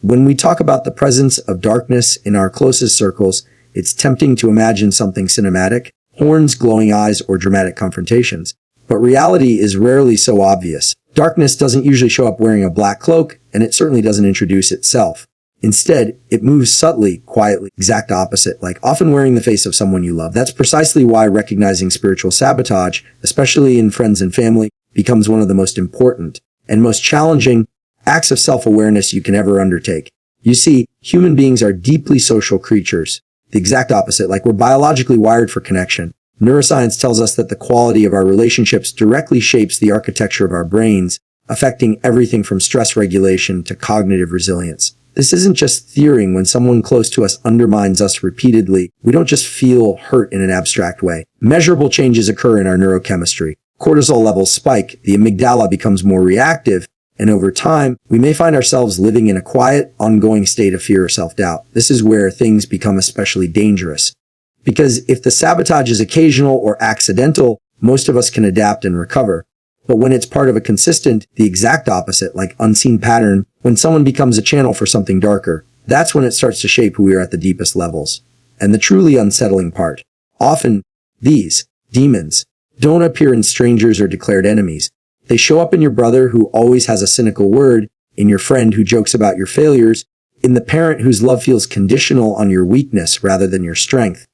When we talk about the presence of darkness in our closest circles, it's tempting to imagine something cinematic, horns, glowing eyes, or dramatic confrontations. But reality is rarely so obvious. Darkness doesn't usually show up wearing a black cloak, and it certainly doesn't introduce itself. Instead, it moves subtly, quietly, exact opposite, like often wearing the face of someone you love. That's precisely why recognizing spiritual sabotage, especially in friends and family, becomes one of the most important and most challenging acts of self-awareness you can ever undertake. You see, human beings are deeply social creatures. The exact opposite, like we're biologically wired for connection. Neuroscience tells us that the quality of our relationships directly shapes the architecture of our brains, affecting everything from stress regulation to cognitive resilience. This isn't just theory. When someone close to us undermines us repeatedly, we don't just feel hurt in an abstract way. Measurable changes occur in our neurochemistry. Cortisol levels spike, the amygdala becomes more reactive, and over time, we may find ourselves living in a quiet, ongoing state of fear or self-doubt. This is where things become especially dangerous. Because if the sabotage is occasional or accidental, most of us can adapt and recover. But when it's part of a consistent, the exact opposite, like unseen pattern, when someone becomes a channel for something darker, that's when it starts to shape who we are at the deepest levels. And the truly unsettling part, often these demons don't appear in strangers or declared enemies. They show up in your brother who always has a cynical word, in your friend who jokes about your failures, in the parent whose love feels conditional on your weakness rather than your strength.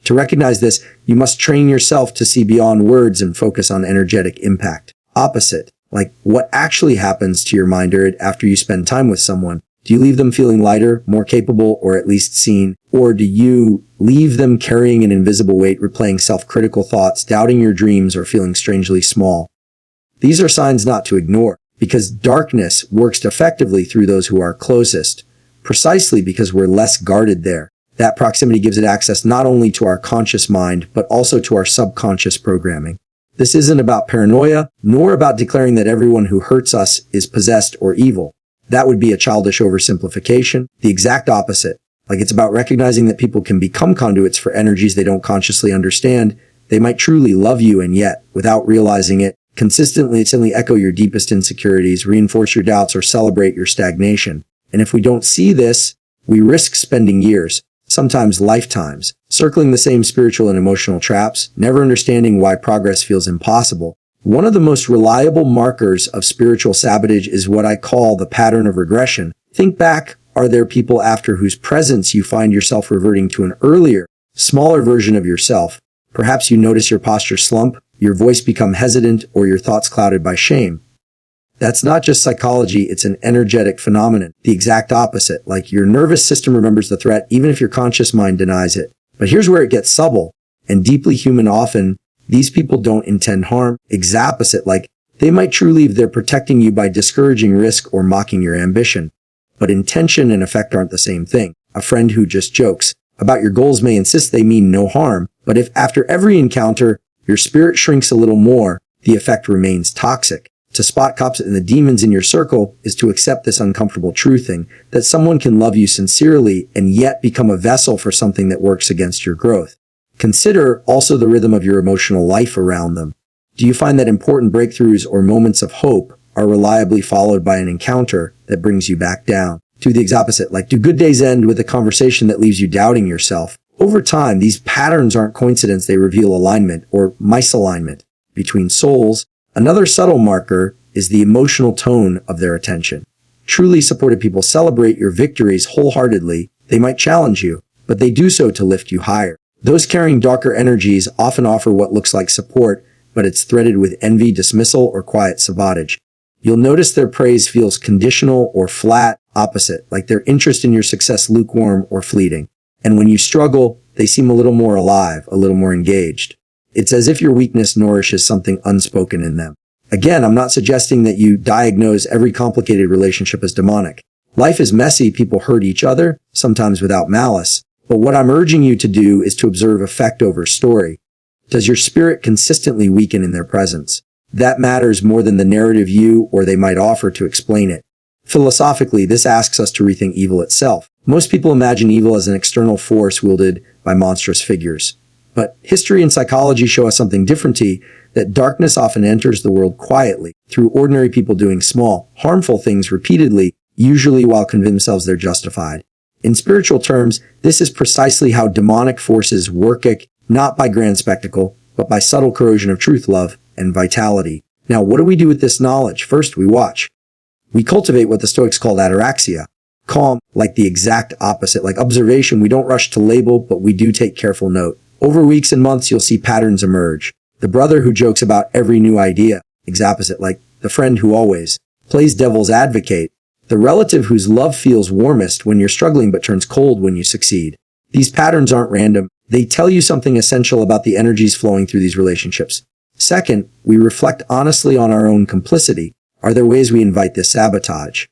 To recognize this, you must train yourself to see beyond words and focus on energetic impact. Opposite, like what actually happens to your mind after you spend time with someone. Do you leave them feeling lighter, more capable, or at least seen? Or do you leave them carrying an invisible weight, replaying self-critical thoughts, doubting your dreams, or feeling strangely small? These are signs not to ignore, because darkness works effectively through those who are closest, precisely because we're less guarded there. That proximity gives it access not only to our conscious mind, but also to our subconscious programming. This isn't about paranoia, nor about declaring that everyone who hurts us is possessed or evil. That would be a childish oversimplification. The exact opposite. Like it's about recognizing that people can become conduits for energies they don't consciously understand. They might truly love you, and yet, without realizing it, consistently echo your deepest insecurities, reinforce your doubts, or celebrate your stagnation. And if we don't see this, we risk spending years, sometimes lifetimes, circling the same spiritual and emotional traps, never understanding why progress feels impossible. One of the most reliable markers of spiritual sabotage is what I call the pattern of regression. Think back, are there people after whose presence you find yourself reverting to an earlier, smaller version of yourself? Perhaps you notice your posture slump, your voice become hesitant, or your thoughts clouded by shame. That's not just psychology, it's an energetic phenomenon. The exact opposite, like your nervous system remembers the threat even if your conscious mind denies it. But here's where it gets subtle and deeply human. Often, these people don't intend harm. Exact opposite, like they might truly they're protecting you by discouraging risk or mocking your ambition. But intention and effect aren't the same thing. A friend who just jokes about your goals may insist they mean no harm, but if after every encounter, your spirit shrinks a little more, the effect remains toxic. To spot cops and the demons in your circle is to accept this uncomfortable truthing that someone can love you sincerely and yet become a vessel for something that works against your growth. Consider also the rhythm of your emotional life around them. Do you find that important breakthroughs or moments of hope are reliably followed by an encounter that brings you back down? To the opposite, like do good days end with a conversation that leaves you doubting yourself? Over time, these patterns aren't coincidence, they reveal alignment or misalignment between souls. Another subtle marker is the emotional tone of their attention. Truly supported people celebrate your victories wholeheartedly. They might challenge you, but they do so to lift you higher. Those carrying darker energies often offer what looks like support, but it's threaded with envy, dismissal, or quiet sabotage. You'll notice their praise feels conditional or flat, opposite, like their interest in your success lukewarm or fleeting. And when you struggle, they seem a little more alive, a little more engaged. It's as if your weakness nourishes something unspoken in them. Again, I'm not suggesting that you diagnose every complicated relationship as demonic. Life is messy, people hurt each other, sometimes without malice. But what I'm urging you to do is to observe effect over story. Does your spirit consistently weaken in their presence? That matters more than the narrative you or they might offer to explain it. Philosophically, this asks us to rethink evil itself. Most people imagine evil as an external force wielded by monstrous figures. But history and psychology show us something different, that darkness often enters the world quietly, through ordinary people doing small, harmful things repeatedly, usually while convincing themselves they're justified. In spiritual terms, this is precisely how demonic forces work, not by grand spectacle, but by subtle corrosion of truth, love, and vitality. Now, what do we do with this knowledge? First, we watch. We cultivate what the Stoics called ataraxia. Calm, like the exact opposite, like observation. We don't rush to label, but we do take careful note. Over weeks and months, you'll see patterns emerge. The brother who jokes about every new idea, exact opposite, like the friend who always plays devil's advocate. The relative whose love feels warmest when you're struggling but turns cold when you succeed. These patterns aren't random. They tell you something essential about the energies flowing through these relationships. Second, we reflect honestly on our own complicity. Are there ways we invite this sabotage?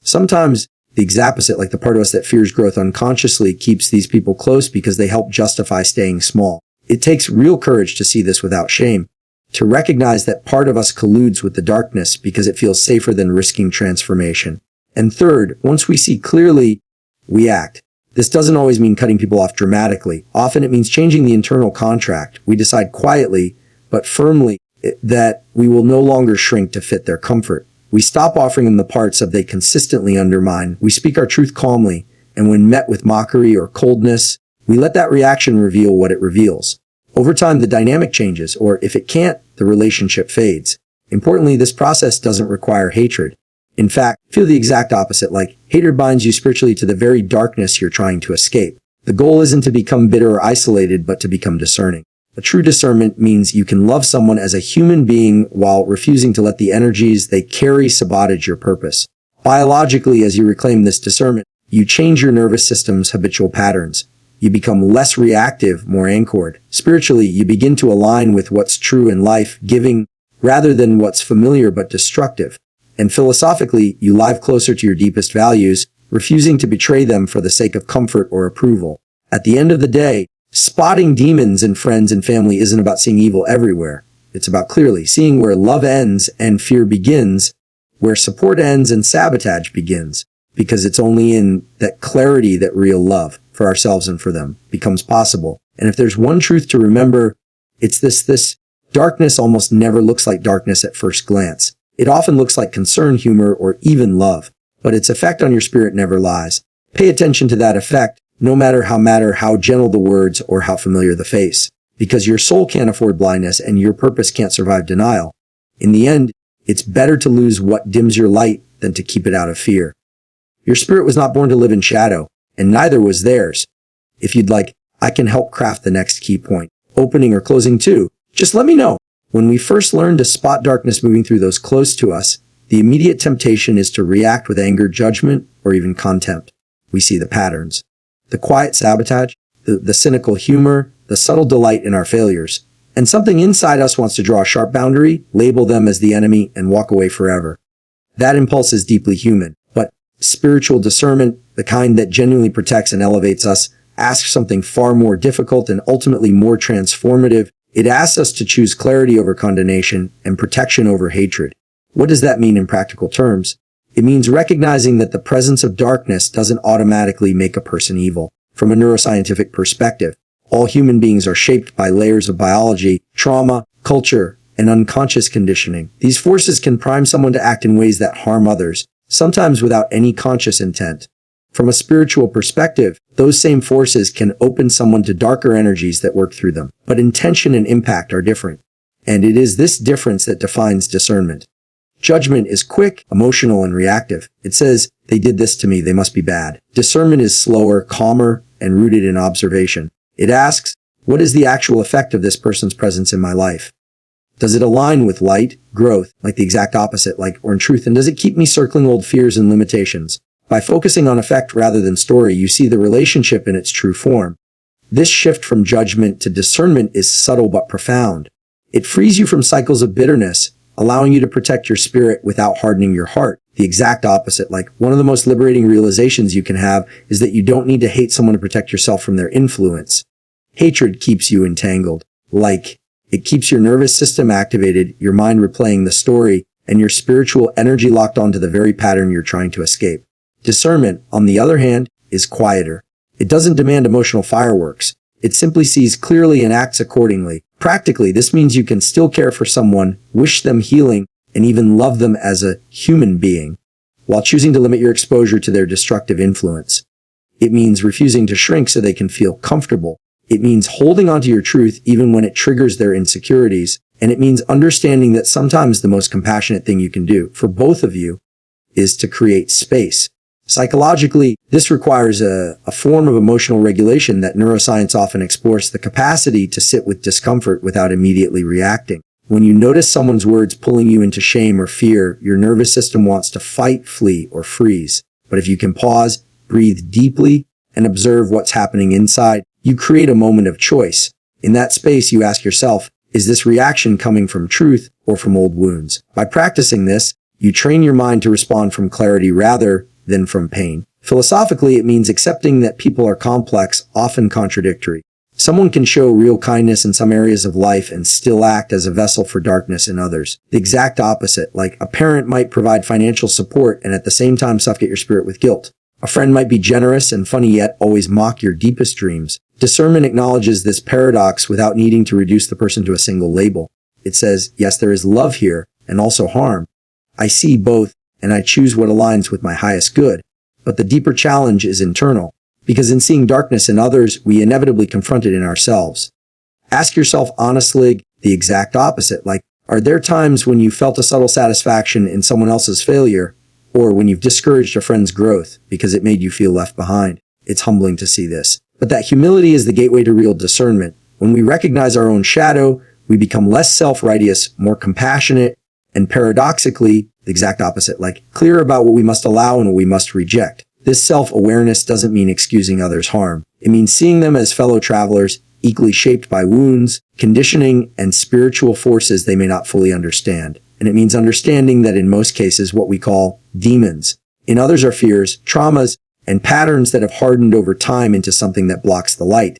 Sometimes the exact opposite, like the part of us that fears growth unconsciously, keeps these people close because they help justify staying small. It takes real courage to see this without shame, to recognize that part of us colludes with the darkness because it feels safer than risking transformation. And third, once we see clearly, we act. This doesn't always mean cutting people off dramatically. Often it means changing the internal contract. We decide quietly, but firmly, that we will no longer shrink to fit their comfort. We stop offering them the parts of they consistently undermine. We speak our truth calmly, and when met with mockery or coldness, we let that reaction reveal what it reveals. Over time, the dynamic changes, or if it can't, the relationship fades. Importantly, this process doesn't require hatred. In fact, feel the exact opposite, like hatred binds you spiritually to the very darkness you're trying to escape. The goal isn't to become bitter or isolated, but to become discerning. A true discernment means you can love someone as a human being while refusing to let the energies they carry sabotage your purpose. Biologically, as you reclaim this discernment, you change your nervous system's habitual patterns. You become less reactive, more anchored. Spiritually, you begin to align with what's true in life, giving, rather than what's familiar but destructive. And philosophically, you live closer to your deepest values, refusing to betray them for the sake of comfort or approval. At the end of the day, spotting demons in friends and family isn't about seeing evil everywhere. It's about clearly seeing where love ends and fear begins, where support ends and sabotage begins. Because it's only in that clarity that real love, for ourselves and for them, becomes possible. And if there's one truth to remember, it's this darkness almost never looks like darkness at first glance. It often looks like concern, humor, or even love, but its effect on your spirit never lies. Pay attention to that effect, no matter how gentle the words or how familiar the face, because your soul can't afford blindness and your purpose can't survive denial. In the end, it's better to lose what dims your light than to keep it out of fear. Your spirit was not born to live in shadow, and neither was theirs. If you'd like, I can help craft the next key point, opening or closing too. Just let me know. When we first learn to spot darkness moving through those close to us, the immediate temptation is to react with anger, judgment, or even contempt. We see the patterns. The quiet sabotage, the cynical humor, the subtle delight in our failures. And something inside us wants to draw a sharp boundary, label them as the enemy, and walk away forever. That impulse is deeply human, but spiritual discernment, the kind that genuinely protects and elevates us, asks something far more difficult and ultimately more transformative. It asks us to choose clarity over condemnation and protection over hatred. What does that mean in practical terms? It means recognizing that the presence of darkness doesn't automatically make a person evil. From a neuroscientific perspective, all human beings are shaped by layers of biology, trauma, culture, and unconscious conditioning. These forces can prime someone to act in ways that harm others, sometimes without any conscious intent. From a spiritual perspective, those same forces can open someone to darker energies that work through them. But intention and impact are different. And it is this difference that defines discernment. Judgment is quick, emotional, and reactive. It says, they did this to me, they must be bad. Discernment is slower, calmer, and rooted in observation. It asks, what is the actual effect of this person's presence in my life? Does it align with light, growth, like the exact opposite, or in truth, and does it keep me circling old fears and limitations? By focusing on effect rather than story, you see the relationship in its true form. This shift from judgment to discernment is subtle but profound. It frees you from cycles of bitterness, allowing you to protect your spirit without hardening your heart. The exact opposite, one of the most liberating realizations you can have is that you don't need to hate someone to protect yourself from their influence. Hatred keeps you entangled. It keeps your nervous system activated, your mind replaying the story, and your spiritual energy locked onto the very pattern you're trying to escape. Discernment, on the other hand, is quieter. It doesn't demand emotional fireworks. It simply sees clearly and acts accordingly. Practically, this means you can still care for someone, wish them healing, and even love them as a human being, while choosing to limit your exposure to their destructive influence. It means refusing to shrink so they can feel comfortable. It means holding onto your truth even when it triggers their insecurities. And it means understanding that sometimes the most compassionate thing you can do for both of you is to create space. Psychologically, this requires a form of emotional regulation that neuroscience often explores, the capacity to sit with discomfort without immediately reacting. When you notice someone's words pulling you into shame or fear, your nervous system wants to fight, flee, or freeze. But if you can pause, breathe deeply, and observe what's happening inside, you create a moment of choice. In that space, you ask yourself, is this reaction coming from truth or from old wounds? By practicing this, you train your mind to respond from clarity rather than from pain. Philosophically, it means accepting that people are complex, often contradictory. Someone can show real kindness in some areas of life and still act as a vessel for darkness in others. The exact opposite, like a parent might provide financial support and at the same time suffocate your spirit with guilt. A friend might be generous and funny yet always mock your deepest dreams. Discernment acknowledges this paradox without needing to reduce the person to a single label. It says, yes, there is love here and also harm. I see both and I choose what aligns with my highest good. But the deeper challenge is internal, because in seeing darkness in others, we inevitably confront it in ourselves. Ask yourself honestly the exact opposite, like, are there times when you felt a subtle satisfaction in someone else's failure, or when you've discouraged a friend's growth because it made you feel left behind? It's humbling to see this. But that humility is the gateway to real discernment. When we recognize our own shadow, we become less self-righteous, more compassionate, and paradoxically, the exact opposite, like clear about what we must allow and what we must reject. This self-awareness doesn't mean excusing others' harm. It means seeing them as fellow travelers, equally shaped by wounds, conditioning, and spiritual forces they may not fully understand. And it means understanding that in most cases what we call demons. In others are fears, traumas, and patterns that have hardened over time into something that blocks the light.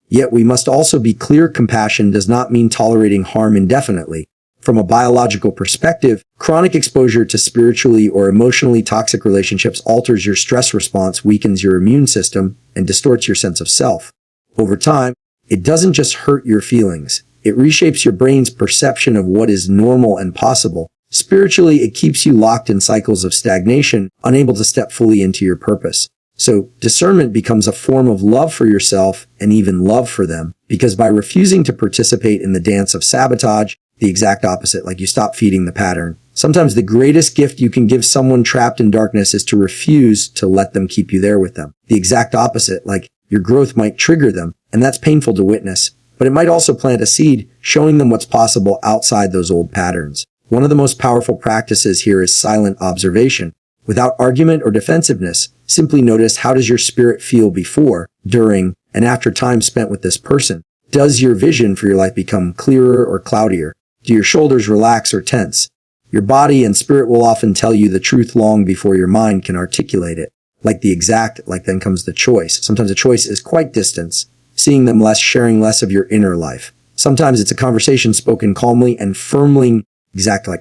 Yet we must also be clear, compassion does not mean tolerating harm indefinitely. From a biological perspective, chronic exposure to spiritually or emotionally toxic relationships alters your stress response, weakens your immune system, and distorts your sense of self. Over time, it doesn't just hurt your feelings. It reshapes your brain's perception of what is normal and possible. Spiritually, it keeps you locked in cycles of stagnation, unable to step fully into your purpose. So, discernment becomes a form of love for yourself and even love for them, because by refusing to participate in the dance of sabotage, the exact opposite, like you stop feeding the pattern. Sometimes the greatest gift you can give someone trapped in darkness is to refuse to let them keep you there with them. The exact opposite, like your growth might trigger them, and that's painful to witness, but it might also plant a seed, showing them what's possible outside those old patterns. One of the most powerful practices here is silent observation. Without argument or defensiveness, simply notice, how does your spirit feel before, during, and after time spent with this person? Does your vision for your life become clearer or cloudier? Do your shoulders relax or tense? Your body and spirit will often tell you the truth long before your mind can articulate it. Like then comes the choice. Sometimes the choice is quite distance, seeing them less, sharing less of your inner life. Sometimes it's a conversation spoken calmly and firmly,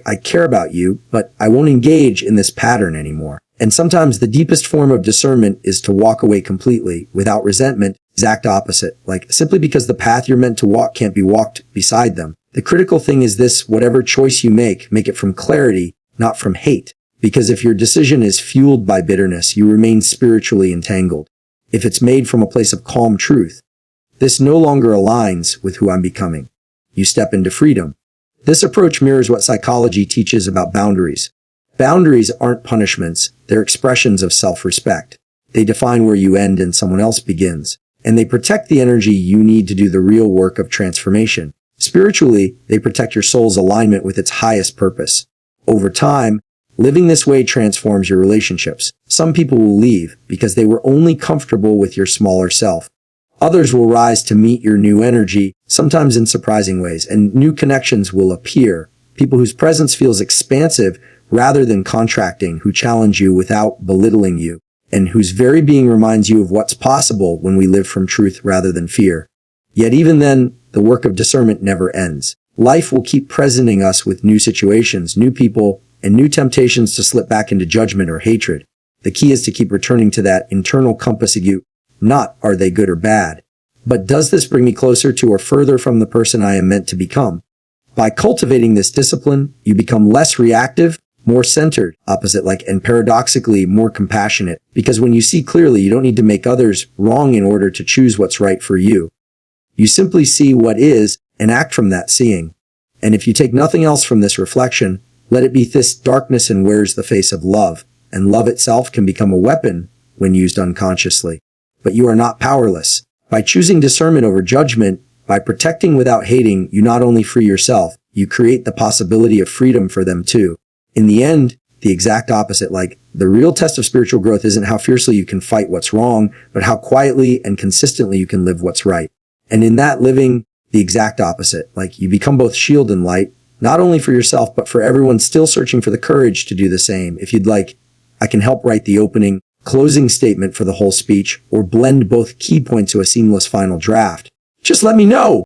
I care about you, but I won't engage in this pattern anymore. And sometimes the deepest form of discernment is to walk away completely, without resentment, exact opposite, like simply because the path you're meant to walk can't be walked beside them. The critical thing is this: whatever choice you make it from clarity, not from hate. Because if your decision is fueled by bitterness, you remain spiritually entangled. If it's made from a place of calm truth, this no longer aligns with who I'm becoming. You step into freedom. This approach mirrors what psychology teaches about boundaries. Boundaries aren't punishments, they're expressions of self-respect. They define where you end and someone else begins. And they protect the energy you need to do the real work of transformation. Spiritually, they protect your soul's alignment with its highest purpose. Over time, living this way transforms your relationships. Some people will leave because they were only comfortable with your smaller self. Others will rise to meet your new energy, sometimes in surprising ways, and new connections will appear. People whose presence feels expansive rather than contracting, who challenge you without belittling you, and whose very being reminds you of what's possible when we live from truth rather than fear. Yet even then, the work of discernment never ends. Life will keep presenting us with new situations, new people, and new temptations to slip back into judgment or hatred. The key is to keep returning to that internal compass of you. Not, are they good or bad? But does this bring me closer to or further from the person I am meant to become? By cultivating this discipline, you become less reactive, more centered, opposite like, and paradoxically more compassionate, because when you see clearly, you don't need to make others wrong in order to choose what's right for you. You simply see what is and act from that seeing. And if you take nothing else from this reflection, let it be this darkness and wears the face of love, and love itself can become a weapon when used unconsciously. But you are not powerless. By choosing discernment over judgment, by protecting without hating, you not only free yourself, you create the possibility of freedom for them too. In the end, the exact opposite, like the real test of spiritual growth isn't how fiercely you can fight what's wrong, but how quietly and consistently you can live what's right. And in that living, the exact opposite, like you become both shield and light, not only for yourself, but for everyone still searching for the courage to do the same. If you'd like, I can help write the opening, closing statement for the whole speech, or blend both key points to a seamless final draft. Just let me know!